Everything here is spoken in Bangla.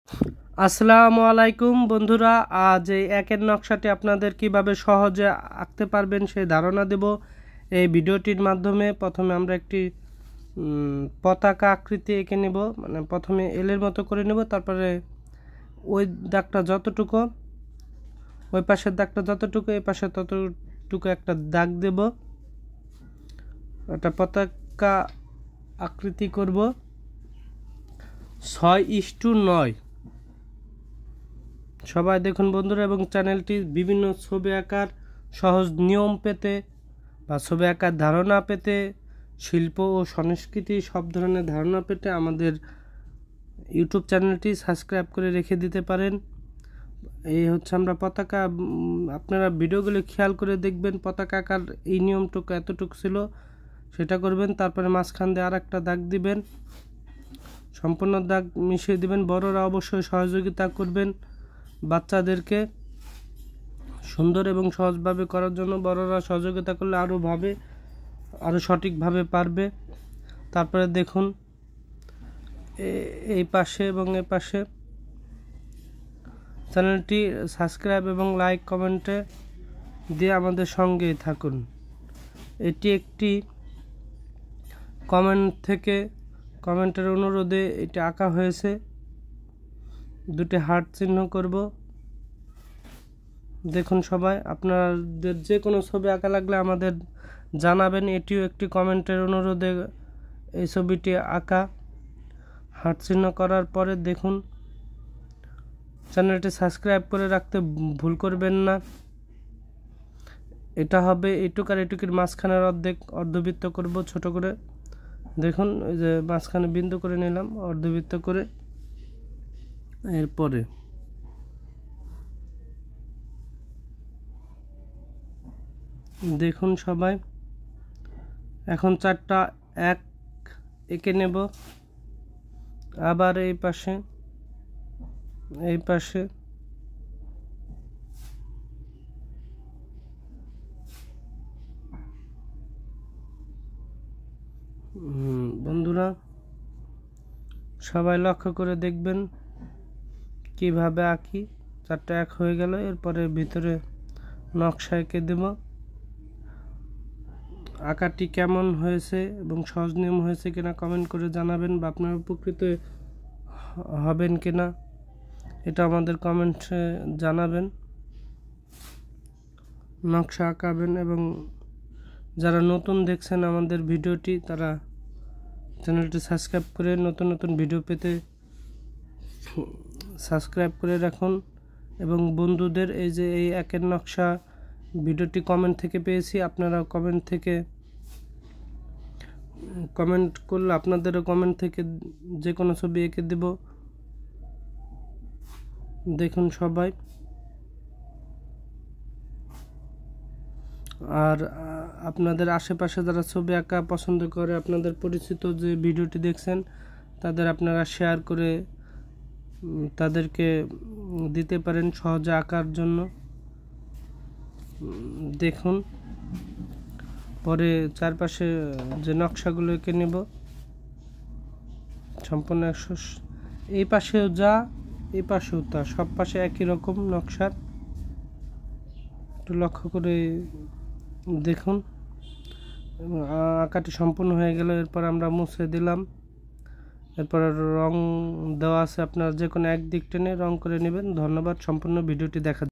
আসসালামু আলাইকুম বন্ধুরা, আজ এই একের নকশাটি আপনাদের কিভাবে সহজে আঁকতে পারবেন সেই ধারণা দেব এই ভিডিওটির মাধ্যমে। প্রথমে আমরা একটি পতাকা আকৃতি এঁকে নেব, মানে প্রথমে এলের মতো করে নেব, তারপরে ওই দাগটা যতটুকু, ওই পাশের দাগটা যতটুকু, এই পাশে ততটুকু একটা দাগ দেব, একটা পতাকা আকৃতি করব 6:9। সবাই দেখুন বন্ধুরা, এবং চ্যানেলটি বিভিন্ন ছবি আঁকার সহজ নিয়ম পেতে বা ছবি আঁকার ধারণা পেতে, শিল্প ও সংস্কৃতি সব ধরনের ধারণা পেতে আমাদের ইউটিউব চ্যানেলটি সাবস্ক্রাইব করে রেখে দিতে পারেন। এই হচ্ছে আমরা পতাকা, আপনারা ভিডিওগুলো খেয়াল করে দেখবেন, পতাকা আঁকার এই নিয়মটুকু এতটুকু ছিল সেটা করবেন। তারপরে মাঝখান দিয়ে আর একটা দাগ দিবেন, সম্পূর্ণ দাগ মিশিয়ে দিবেন। বড়রা অবশ্যই সহযোগিতা করবেন বাচ্চাদেরকে সুন্দর এবং সহজভাবে করার জন্য। বড়রা সহযোগিতা করলে আরও সঠিকভাবে পারবে। তারপরে দেখুন এই পাশে এবং এই পাশে চ্যানেলটি সাবস্ক্রাইব এবং লাইক কমেন্টে দিয়ে আমাদের সঙ্গেই থাকুন। এটি একটি কমেন্টের অনুরোধে এটি আঁকা হয়েছে। দুটি হার্ট চিহ্ন করব। দেখুন সবাই, আপনাদের যে কোনো ছবি আঁকা লাগলে আমাদের জানাবেন। এটিও একটি কমেন্টের অনুরোধে এই ছবিটি আঁকা। হার্ট চিহ্ন করার পরে দেখুন, চ্যানেলটি সাবস্ক্রাইব করে রাখতে ভুল করবেন না। এটা হবে এইটুক আর এইটুকির মাঝখানের অর্ধবৃত্ত করব ছোট করে। দেখুন এই যে মাঝখানে বিন্দু করে নিলাম অর্ধবৃত্ত করে। এরপরে দেখুন সবাই, এখন 4টা এক এঁকে নেব। আবার এই পাশে বন্ধুরা সবাই লক্ষ্য করে দেখবেন কিভাবে আঁকি। 4টা এক হয়ে গেল। এরপরে ভিতরে নকশা এঁকে দেব। আঁকাটি কেমন হয়েছে এবং সহজ নিয়ম হয়েছে কিনা কমেন্ট করে জানাবেন, বা আপনারা উপকৃত হবেন কিনা এটা আমাদের কমেন্টে জানাবেন। নকশা আঁকাবেন, এবং যারা নতুন দেখছেন আমাদের ভিডিওটি তারা চ্যানেলটি সাবস্ক্রাইব করে নতুন নতুন ভিডিও পেতে সাবস্ক্রাইব করে রাখুন। এবং বন্ধুদের এই যে এই একের নকশা ভিডিওটি কমেন্ট থেকে পেয়েছি, আপনারা কমেন্ট করলে আপনাদেরও কমেন্ট থেকে যে কোনো ছবি এঁকে দেব। দেখুন সবাই, আর আপনাদের আশেপাশে যারা ছবি আঁকা পছন্দ করে, আপনাদের পরিচিত যে ভিডিওটি দেখছেন তাদের আপনারা শেয়ার করে তাদেরকে দিতে পারেন সহজে আঁকার জন্য। দেখুন পরে চারপাশে যে নকশাগুলো এঁকে নেব সম্পূর্ণ এই পাশেও যা এই পাশেও তা, সব পাশে একই রকম নকশার। একটু লক্ষ্য করে দেখুন। আঁকাটি সম্পূর্ণ হয়ে গেল। এরপর আমরা মুছে দিলাম। এরপর রং দেওয়া আছে, আপনার যে কোনো এক দিক টেনে রং করে নেবেন। ধন্যবাদ সম্পূর্ণ ভিডিওটি দেখার।